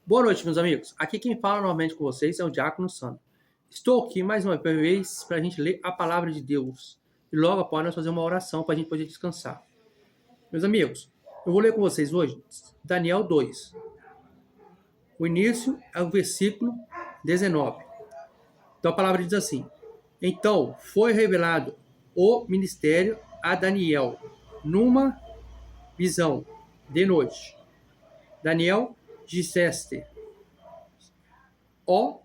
Boa noite, meus amigos. Aqui quem fala novamente com vocês é o Diácono Sandro. Estou aqui mais uma vez para a gente ler a palavra de Deus e logo após nós fazer uma oração para a gente poder descansar. Meus amigos, eu vou ler com vocês hoje Daniel 2. O início é o versículo 19. Então a palavra diz assim: Então foi revelado o ministério a Daniel numa visão de noite. Daniel disseste: Ó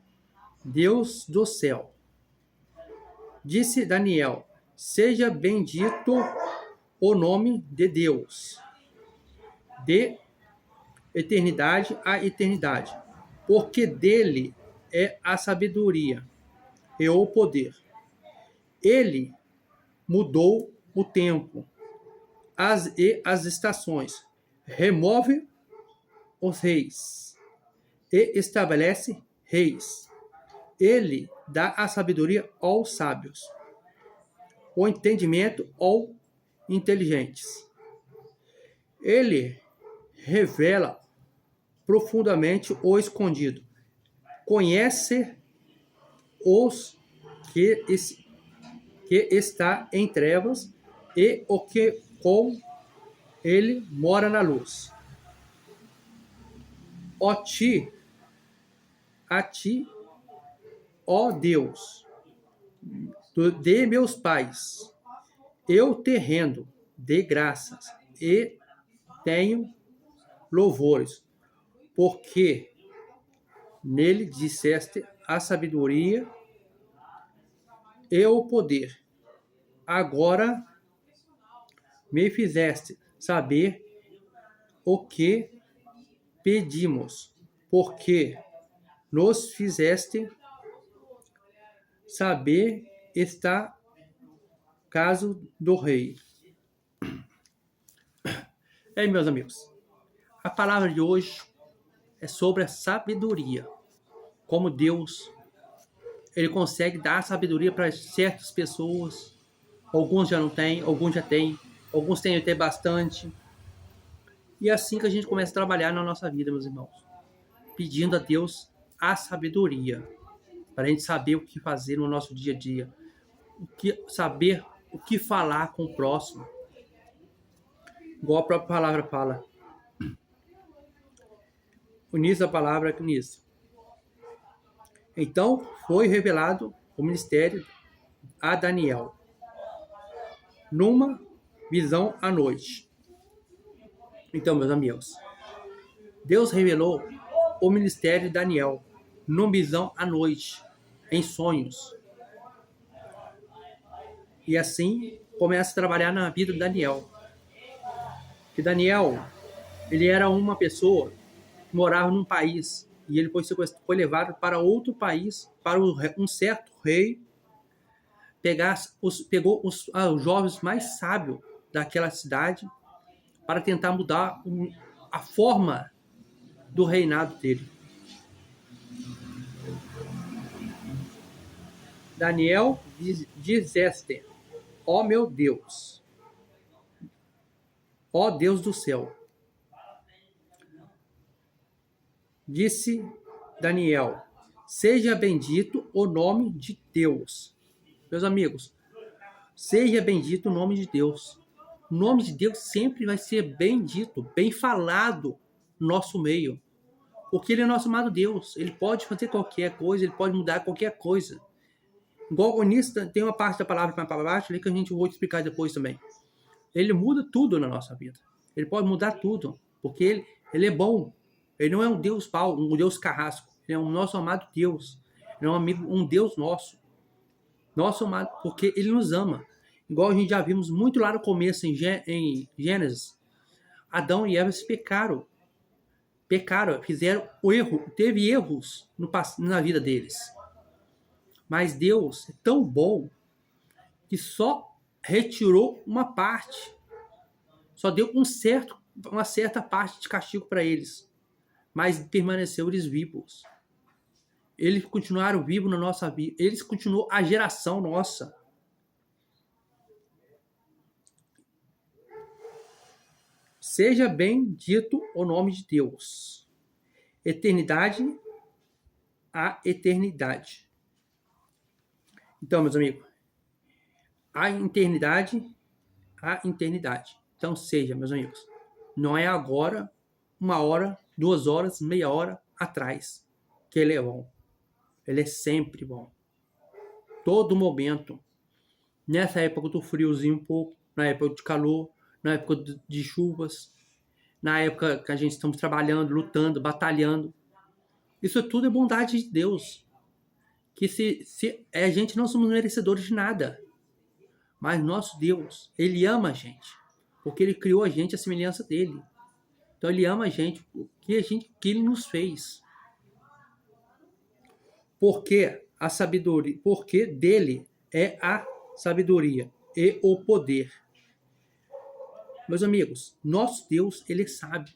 Deus do céu, disse Daniel, seja bendito o nome de Deus, de eternidade a eternidade, porque dele é a sabedoria e o poder. Ele mudou o tempo e as estações, remove os reis e estabelece reis. Ele dá a sabedoria aos sábios, o entendimento aos inteligentes. Ele revela profundamente o escondido. Conhece os que está em trevas e o que com ele mora na luz. A ti, ó Deus, de meus pais, eu te rendo de graças e tenho louvores, porque nele disseste a sabedoria e o poder. Agora me fizeste saber o que pedimos, porque nos fizeste saber está caso do rei. E aí, meus amigos, a palavra de hoje é sobre a sabedoria. Como Deus, ele consegue dar sabedoria para certas pessoas. Alguns já não têm, alguns já têm, alguns têm até bastante. E é assim que a gente começa a trabalhar na nossa vida, meus irmãos. Pedindo a Deus a sabedoria. Para a gente saber o que fazer no nosso dia a dia. Saber o que falar com o próximo. Igual a própria palavra fala. O início da palavra é nisso. Então foi revelado o ministério a Daniel numa visão à noite. Então, meus amigos, Deus revelou o ministério de Daniel numa visão à noite, em sonhos. E assim começa a trabalhar na vida de Daniel. Que Daniel, ele era uma pessoa que morava num país e ele foi levado para outro país, para um certo rei, pegou os jovens mais sábios daquela cidade para tentar mudar a forma do reinado dele. Daniel disseste: ó meu Deus, ó Deus do céu. Disse Daniel: seja bendito o nome de Deus. Meus amigos, seja bendito o nome de Deus. O nome de Deus sempre vai ser bem dito, bem falado no nosso meio. Porque ele é nosso amado Deus. Ele pode fazer qualquer coisa, ele pode mudar qualquer coisa. Igual o início, tem uma parte da palavra para baixo ali que a gente vai explicar depois também. Ele muda tudo na nossa vida. Ele pode mudar tudo. Porque ele é bom. Ele não é um Deus pau, um Deus carrasco. Ele é um nosso amado Deus. Ele é um Deus nosso. Nosso amado, porque ele nos ama. Igual a gente já vimos muito lá no começo, em Gênesis. Adão e Eva se pecaram, fizeram o erro, teve erros na vida deles. Mas Deus é tão bom que só retirou uma parte. Só deu uma certa parte de castigo para eles. Mas permaneceu eles vivos. Eles continuaram vivos na nossa vida. Eles continuam a geração nossa. Seja bendito o nome de Deus. eternidade a eternidade. Então, meus amigos, a eternidade a eternidade. Então, seja, meus amigos, não é agora, 1 hora, 2 horas, meia hora atrás que ele é bom. Ele é sempre bom. Todo momento. Nessa época do friozinho um pouco, na época de calor, na época de chuvas, na época que a gente estamos trabalhando, lutando, batalhando. Isso tudo é bondade de Deus. Que se a gente não somos merecedores de nada. Mas nosso Deus, Ele ama a gente. Porque Ele criou a gente à semelhança dEle. Então Ele ama a gente, que Ele nos fez. Porque a sabedoria, porque dEle é a sabedoria e o poder. Meus amigos, nosso Deus, Ele é sábio.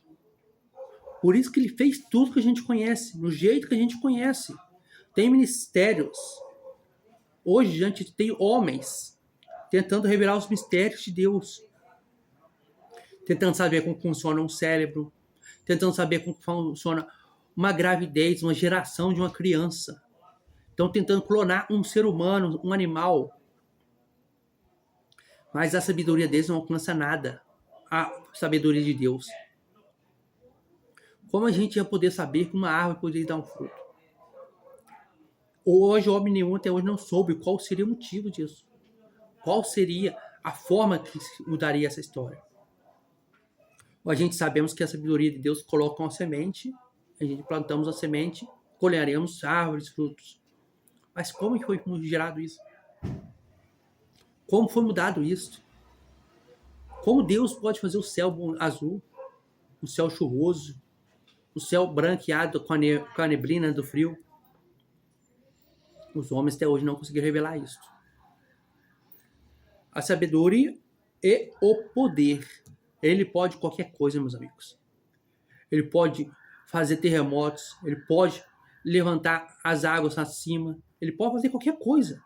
Por isso que Ele fez tudo que a gente conhece, no jeito que a gente conhece. Tem ministérios. Hoje a gente tem homens tentando revelar os mistérios de Deus. Tentando saber como funciona um cérebro. Tentando saber como funciona uma gravidez, uma geração de uma criança. Estão tentando clonar um ser humano, um animal. Mas a sabedoria deles não alcança nada. A sabedoria de Deus. Como a gente ia poder saber que uma árvore poderia dar um fruto? Hoje, homem nenhum até hoje não soube qual seria o motivo disso. Qual seria a forma que mudaria essa história. A gente sabemos que a sabedoria de Deus coloca uma semente, a gente plantamos a semente, colheremos árvores, frutos. Mas como foi gerado isso? Como foi mudado isso? Como Deus pode fazer o céu azul, o céu chuvoso, o céu branqueado com a neblina do frio? Os homens até hoje não conseguiram revelar isso. A sabedoria e o poder. Ele pode qualquer coisa, meus amigos. Ele pode fazer terremotos, ele pode levantar as águas acima, ele pode fazer qualquer coisa.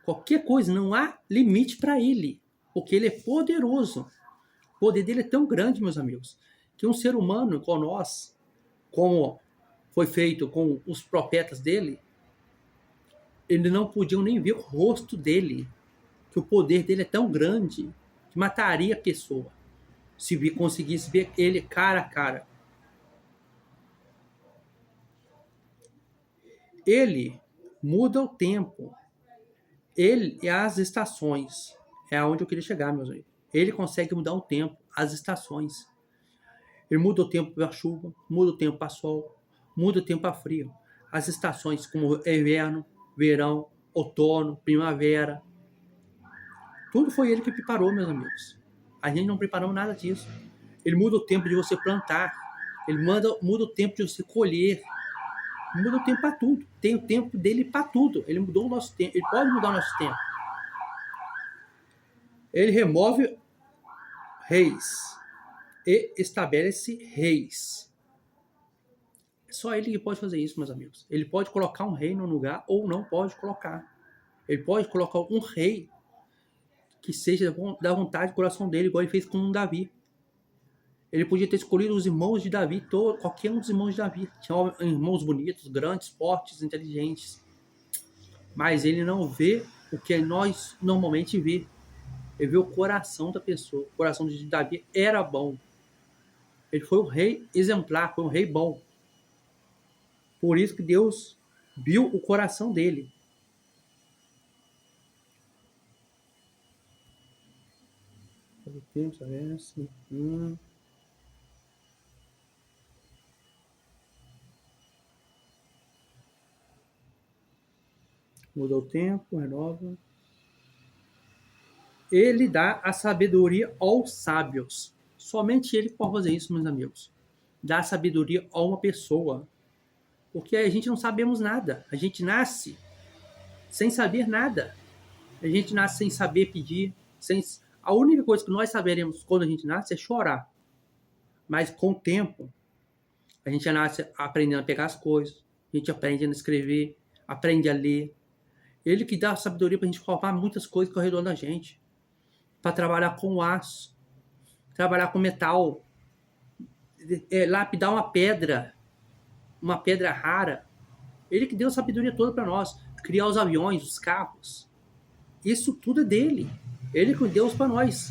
Qualquer coisa, não há limite para ele, porque ele é poderoso. O poder dele é tão grande, meus amigos, que um ser humano como nós, como foi feito com os profetas dele, eles não podiam nem ver o rosto dele, que o poder dele é tão grande que mataria a pessoa se conseguisse ver ele cara a cara. Ele muda o tempo. Ele e as estações. É aonde eu queria chegar, meus amigos. Ele consegue mudar o tempo, as estações. Ele muda o tempo para a chuva, muda o tempo para o sol, muda o tempo para frio. As estações como inverno, verão, outono, primavera. Tudo foi ele que preparou, meus amigos. A gente não preparou nada disso. Ele muda o tempo de você plantar. Ele muda o tempo de você colher. Muda o tempo para tudo. Tem o tempo dele para tudo. Ele mudou o nosso tempo. Ele pode mudar o nosso tempo. Ele remove reis e estabelece reis. É só ele que pode fazer isso, meus amigos. Ele pode colocar um rei no lugar ou não pode colocar. Ele pode colocar um rei que seja da vontade do coração dele, igual ele fez com Davi. Ele podia ter escolhido os irmãos de Davi, qualquer um dos irmãos de Davi. Tinha irmãos bonitos, grandes, fortes, inteligentes. Mas ele não vê o que nós normalmente vê. Ele vê o coração da pessoa. O coração de Davi era bom. Ele foi um rei exemplar, foi um rei bom. Por isso que Deus viu o coração dele. Muda o tempo, renova. Ele dá a sabedoria aos sábios. Somente ele pode fazer isso, meus amigos. Dar sabedoria a uma pessoa. Porque a gente não sabemos nada. A gente nasce sem saber nada. A gente nasce sem saber pedir. A única coisa que nós saberemos quando a gente nasce é chorar. Mas com o tempo, a gente já nasce aprendendo a pegar as coisas. A gente aprende a escrever, aprende a ler. Ele que dá a sabedoria para a gente formar muitas coisas ao redor da gente. Para trabalhar com aço, trabalhar com metal, lapidar uma pedra. uma pedra rara. Ele que deu a sabedoria toda para nós. Criar os aviões, os carros. Isso tudo é dele. Ele que deu para nós.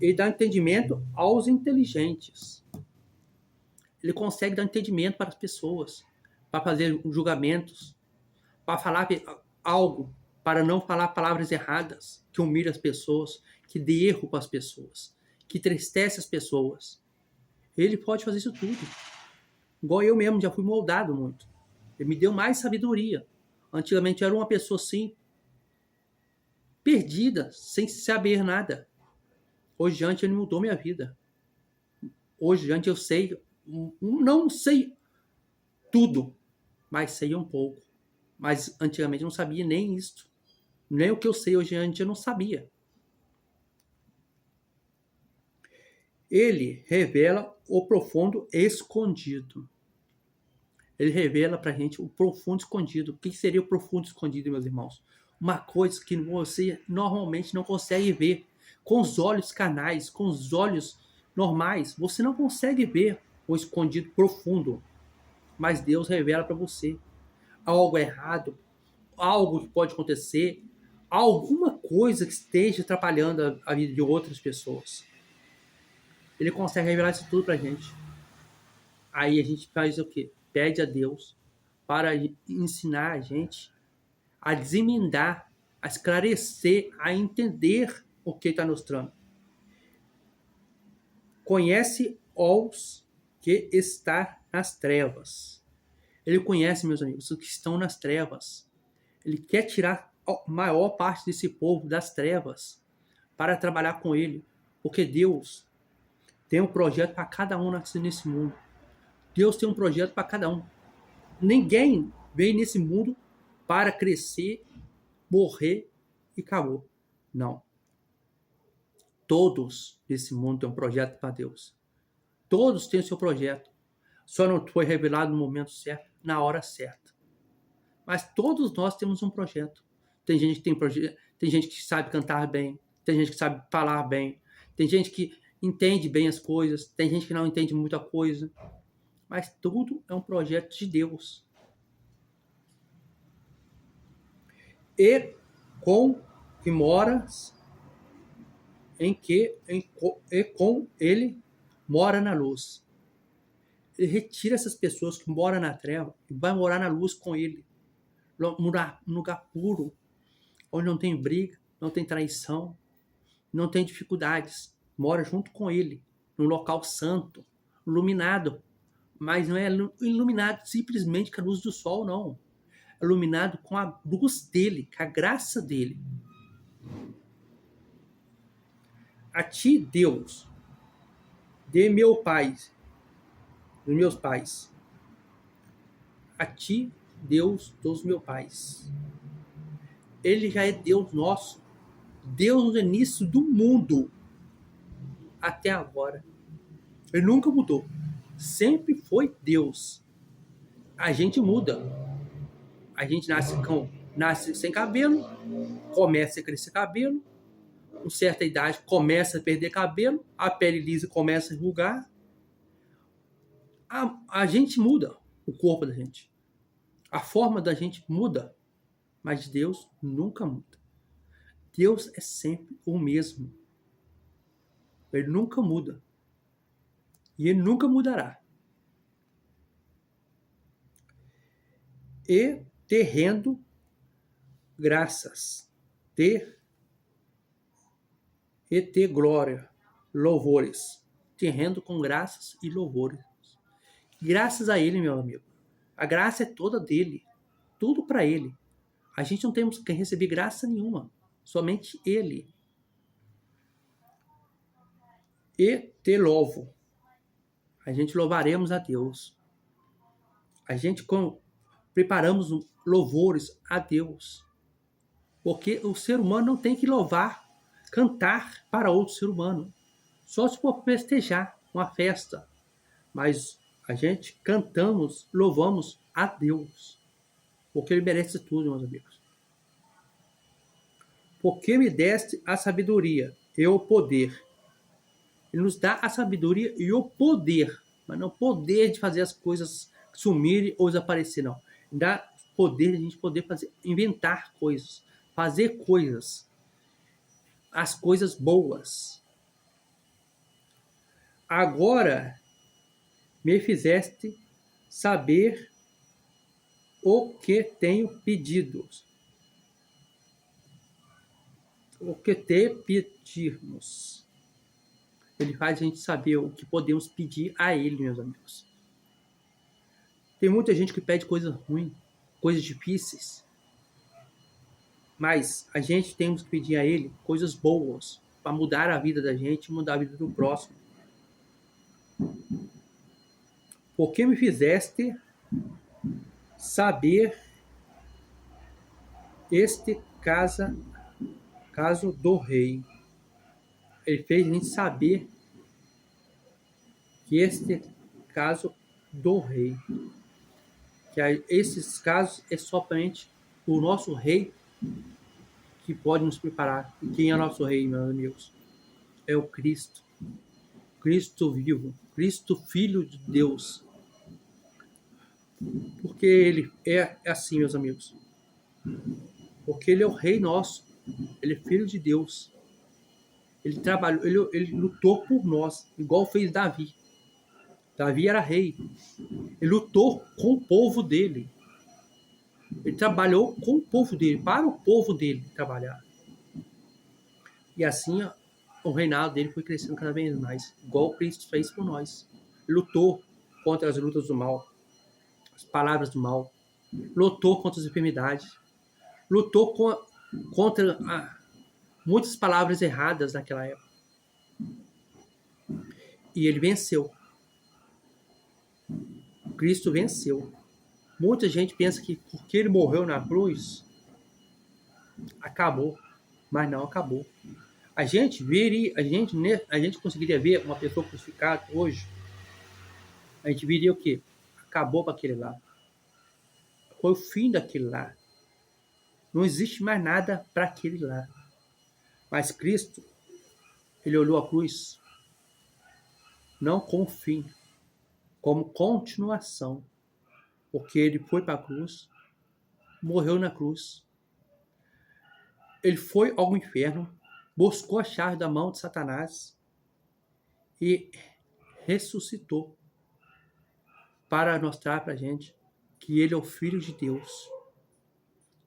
Ele dá entendimento aos inteligentes. Ele consegue dar entendimento para as pessoas, para fazer julgamentos, para falar algo, para não falar palavras erradas, que humilha as pessoas, que dê erro para as pessoas, que entristece as pessoas. Ele pode fazer isso tudo. Igual eu mesmo, já fui moldado muito. Ele me deu mais sabedoria. Antigamente eu era uma pessoa assim, perdida, sem saber nada. Hoje diante ele mudou minha vida. Hoje diante eu sei, não sei tudo, mas sei um pouco. Mas antigamente eu não sabia nem isso. Nem o que eu sei hoje diante eu não sabia. Ele revela o profundo escondido. Ele revela pra gente o profundo escondido. O que seria o profundo escondido, meus irmãos? Uma coisa que você normalmente não consegue ver com os olhos carnais, com os olhos normais. Você não consegue ver o escondido profundo. Mas Deus revela para você algo errado, algo que pode acontecer, alguma coisa que esteja atrapalhando a vida de outras pessoas. Ele consegue revelar isso tudo pra gente. Aí a gente faz o quê? Pede a Deus para ensinar a gente a desmindar, a esclarecer, a entender o que está mostrando. Conhece os que está nas trevas. Ele conhece, meus amigos, os que estão nas trevas. Ele quer tirar a maior parte desse povo das trevas para trabalhar com ele. Porque Deus tem um projeto para cada um nesse mundo. Deus tem um projeto para cada um. Ninguém vem nesse mundo para crescer, morrer e acabou. Não. Todos nesse mundo têm um projeto para Deus. Todos têm o seu projeto. Só não foi revelado no momento certo, na hora certa. Mas todos nós temos um projeto. Tem gente que tem projeto, tem gente que sabe cantar bem, tem gente que sabe falar bem, tem gente que entende bem as coisas, tem gente que não entende muita coisa. Mas tudo é um projeto de Deus. E com que moras e com ele mora na luz. Ele retira essas pessoas que moram na treva e vai morar na luz com ele. Num lugar puro, onde não tem briga, não tem traição, não tem dificuldades. Mora junto com ele, num local santo, iluminado. Mas não é iluminado simplesmente com a luz do sol, não. É iluminado com a luz dele, com a graça dele. A ti, Deus, de meu Pai, dos meus pais. A ti, Deus dos meus pais. Ele já é Deus nosso. Deus no início do mundo. Até agora. Ele nunca mudou. Sempre foi Deus. A gente muda. A gente nasce sem cabelo, começa a crescer cabelo, com certa idade começa a perder cabelo, a pele lisa começa a enrugar. A gente muda, o corpo da gente. A forma da gente muda, mas Deus nunca muda. Deus é sempre o mesmo. Ele nunca muda. E ele nunca mudará. E terrendo graças. Ter glória, louvores. Terrendo com graças e louvores. Graças a ele, meu amigo. A graça é toda dele. Tudo para ele. A gente não temos que receber graça nenhuma. Somente ele. E te louvo. A gente louvaremos a Deus. A gente preparamos louvores a Deus. Porque o ser humano não tem que louvar, cantar para outro ser humano. Só se for festejar uma festa. Mas a gente cantamos, louvamos a Deus. Porque ele merece tudo, meus amigos. Porque me deste a sabedoria e o poder. Ele nos dá a sabedoria e o poder. Mas não poder de fazer as coisas sumirem ou desaparecer, não. Dá poder de a gente poder fazer, inventar coisas, fazer coisas, as coisas boas. Agora me fizeste saber o que tenho pedido. O que te pedirmos. Ele faz a gente saber o que podemos pedir a ele, meus amigos. Tem muita gente que pede coisas ruins, coisas difíceis. Mas a gente temos que pedir a ele coisas boas para mudar a vida da gente e mudar a vida do próximo. Porque me fizeste saber este caso do rei. Ele fez a gente saber que este caso do rei, que esses casos é somente o nosso rei que pode nos preparar. E quem é nosso rei, meus amigos? É o Cristo. Cristo vivo. Cristo, Filho de Deus. Porque ele é assim, meus amigos. Porque ele é o rei nosso. Ele é Filho de Deus. Ele trabalhou, ele lutou por nós, igual fez Davi. Davi era rei. Ele lutou com o povo dele. Ele trabalhou com o povo dele, para o povo dele trabalhar. E assim o reinado dele foi crescendo cada vez mais, igual Cristo fez por nós. Ele lutou contra as lutas do mal, as palavras do mal, lutou contra as enfermidades, lutou contra muitas palavras erradas naquela época. E ele venceu. Cristo venceu. Muita gente pensa que porque ele morreu na cruz, acabou. Mas não acabou. A gente conseguiria ver uma pessoa crucificada hoje. A gente viria o quê? Acabou para aquele lá. Foi o fim daquele lá. Não existe mais nada para aquele lá. Mas Cristo, ele olhou a cruz não como fim, como continuação. Porque ele foi para a cruz, morreu na cruz. Ele foi ao inferno, buscou a chave da mão de Satanás e ressuscitou para mostrar para a gente que ele é o Filho de Deus,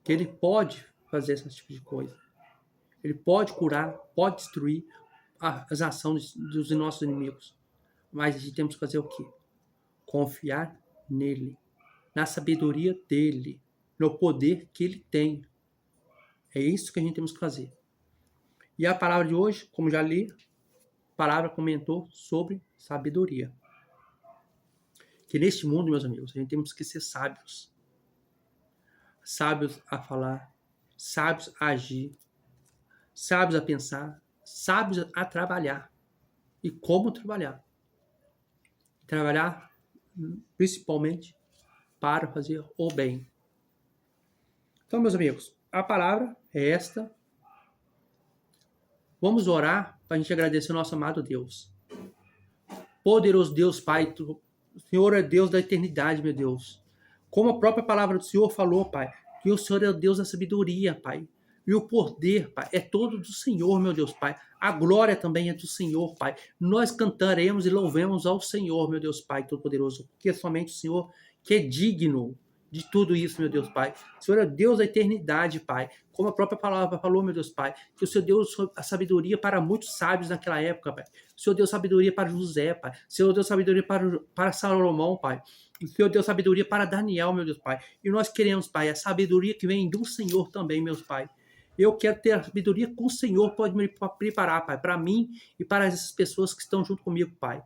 que ele pode fazer esse tipo de coisa. Ele pode curar, pode destruir as ações dos nossos inimigos. Mas a gente temos que fazer o quê? Confiar nele, na sabedoria dele, no poder que ele tem. É isso que a gente temos que fazer. E a palavra de hoje, como já li, a palavra comentou sobre sabedoria. Que neste mundo, meus amigos, a gente temos que ser sábios. Sábios a falar, sábios a agir, sábios a pensar, sábios a trabalhar. E como trabalhar? Trabalhar principalmente para fazer o bem. Então, meus amigos, a palavra é esta. Vamos orar para a gente agradecer o nosso amado Deus. Poderoso Deus, Pai, o Senhor é Deus da eternidade, meu Deus. Como a própria palavra do Senhor falou, Pai, que o Senhor é o Deus da sabedoria, Pai. E o poder, Pai, é todo do Senhor, meu Deus, Pai. A glória também é do Senhor, Pai. Nós cantaremos e louvemos ao Senhor, meu Deus, Pai Todo-Poderoso, porque é somente o Senhor que é digno de tudo isso, meu Deus, Pai. O Senhor é Deus da eternidade, Pai. Como a própria palavra falou, meu Deus, Pai, que o Senhor deu a sabedoria para muitos sábios naquela época, Pai. O Senhor deu sabedoria para José, Pai. O Senhor deu sabedoria para Salomão, Pai. O Senhor deu sabedoria para Daniel, meu Deus, Pai. E nós queremos, Pai, a sabedoria que vem do Senhor também, meus Pai. Eu quero ter a sabedoria que o Senhor pode me preparar, Pai, para mim e para essas pessoas que estão junto comigo, Pai.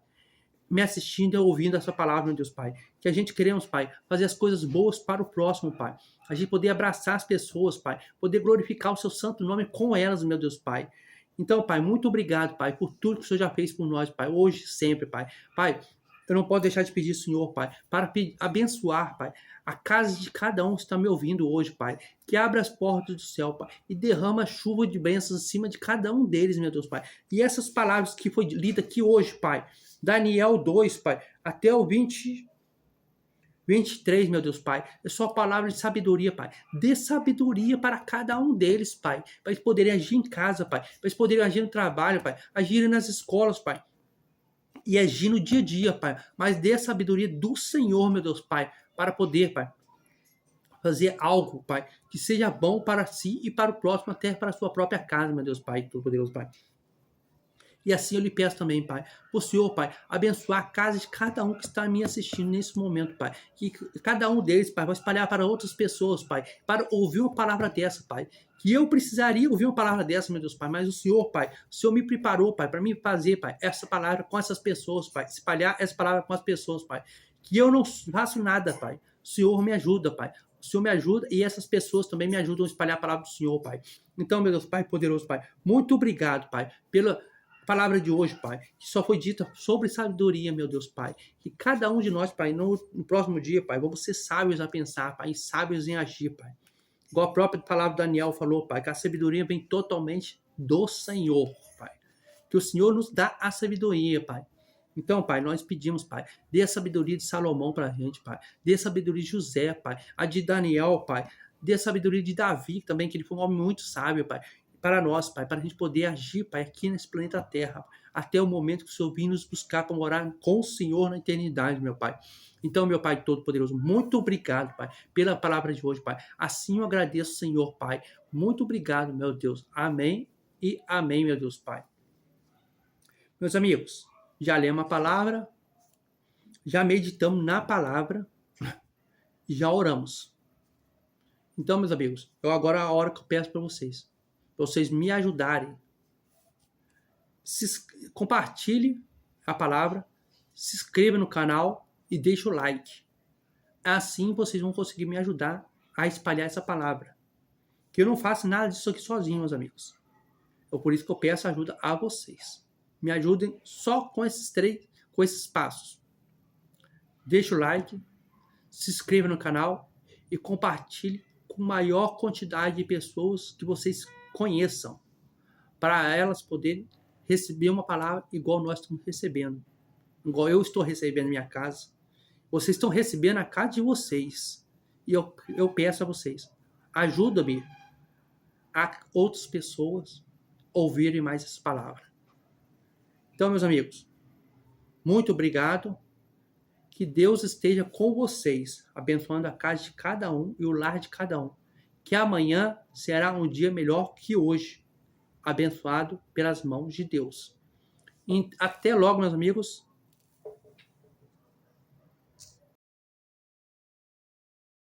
Me assistindo e ouvindo essa palavra, meu Deus, Pai. Que a gente queremos, Pai, fazer as coisas boas para o próximo, Pai. A gente poder abraçar as pessoas, Pai. Poder glorificar o seu santo nome com elas, meu Deus, Pai. Então, Pai, muito obrigado, Pai, por tudo que o Senhor já fez por nós, Pai. Hoje e sempre, Pai. Pai, eu não posso deixar de pedir, Senhor, Pai, para abençoar, Pai, a casa de cada um que está me ouvindo hoje, Pai. Que abra as portas do céu, Pai, e derrama chuva de bênçãos em cima de cada um deles, meu Deus, Pai. E essas palavras que foi lida aqui hoje, Pai, Daniel 2, Pai, até o 23, meu Deus, Pai. É só palavra de sabedoria, Pai. Dê sabedoria para cada um deles, Pai. Para eles poderem agir em casa, Pai. Para eles poderem agir no trabalho, Pai. Agir nas escolas, Pai. E agir no dia a dia, Pai. Mas dê a sabedoria do Senhor, meu Deus, Pai. Para poder, Pai, fazer algo, Pai, que seja bom para si e para o próximo, até para a sua própria casa, meu Deus, Pai, Todo-Poderoso, Pai. E assim eu lhe peço também, Pai, o Senhor, Pai, abençoar a casa de cada um que está me assistindo nesse momento, Pai. Que cada um deles, Pai, vai espalhar para outras pessoas, Pai, para ouvir uma palavra dessa, Pai. Que eu precisaria ouvir uma palavra dessa, meu Deus, Pai, mas o Senhor, Pai, o Senhor me preparou, Pai, para me fazer, Pai, essa palavra com essas pessoas, Pai, espalhar essa palavra com as pessoas, Pai. Que eu não faço nada, Pai. O Senhor me ajuda, Pai. O Senhor me ajuda e essas pessoas também me ajudam a espalhar a palavra do Senhor, Pai. Então, meu Deus, Pai, poderoso, Pai, muito obrigado, Pai, pela palavra de hoje, Pai, que só foi dita sobre sabedoria, meu Deus, Pai. Que cada um de nós, Pai, no próximo dia, Pai, vamos ser sábios a pensar, Pai, e sábios em agir, Pai. Igual a própria palavra de Daniel falou, Pai, que a sabedoria vem totalmente do Senhor, Pai. Que o Senhor nos dá a sabedoria, Pai. Então, Pai, nós pedimos, Pai, dê a sabedoria de Salomão pra gente, Pai. Dê a sabedoria de José, Pai. A de Daniel, Pai. Dê a sabedoria de Davi também, que ele foi um homem muito sábio, Pai. Para nós, Pai, para a gente poder agir, Pai, aqui nesse planeta Terra, até o momento que o Senhor vir nos buscar para morar com o Senhor na eternidade, meu Pai. Então, meu Pai Todo-Poderoso, muito obrigado, Pai, pela palavra de hoje, Pai. Assim eu agradeço, Senhor, Pai. Muito obrigado, meu Deus. Amém e amém, meu Deus, Pai. Meus amigos, já lemos a palavra, já meditamos na palavra e já oramos. Então, meus amigos, agora é a hora que eu peço para vocês me ajudarem. Compartilhe a palavra, se inscreva no canal e deixe o like. Assim vocês vão conseguir me ajudar a espalhar essa palavra. Que eu não faço nada disso aqui sozinho, meus amigos. É por isso que eu peço ajuda a vocês. Me ajudem só com esses passos. Deixe o like, se inscreva no canal e compartilhe com a maior quantidade de pessoas que vocês conheçam, para elas poderem receber uma palavra igual nós estamos recebendo, igual eu estou recebendo na minha casa. Vocês estão recebendo a casa de vocês. E eu peço a vocês, ajuda-me a outras pessoas ouvirem mais essa palavra. Então, meus amigos, muito obrigado. Que Deus esteja com vocês, abençoando a casa de cada um e o lar de cada um. Que amanhã será um dia melhor que hoje, abençoado pelas mãos de Deus. E até logo, meus amigos.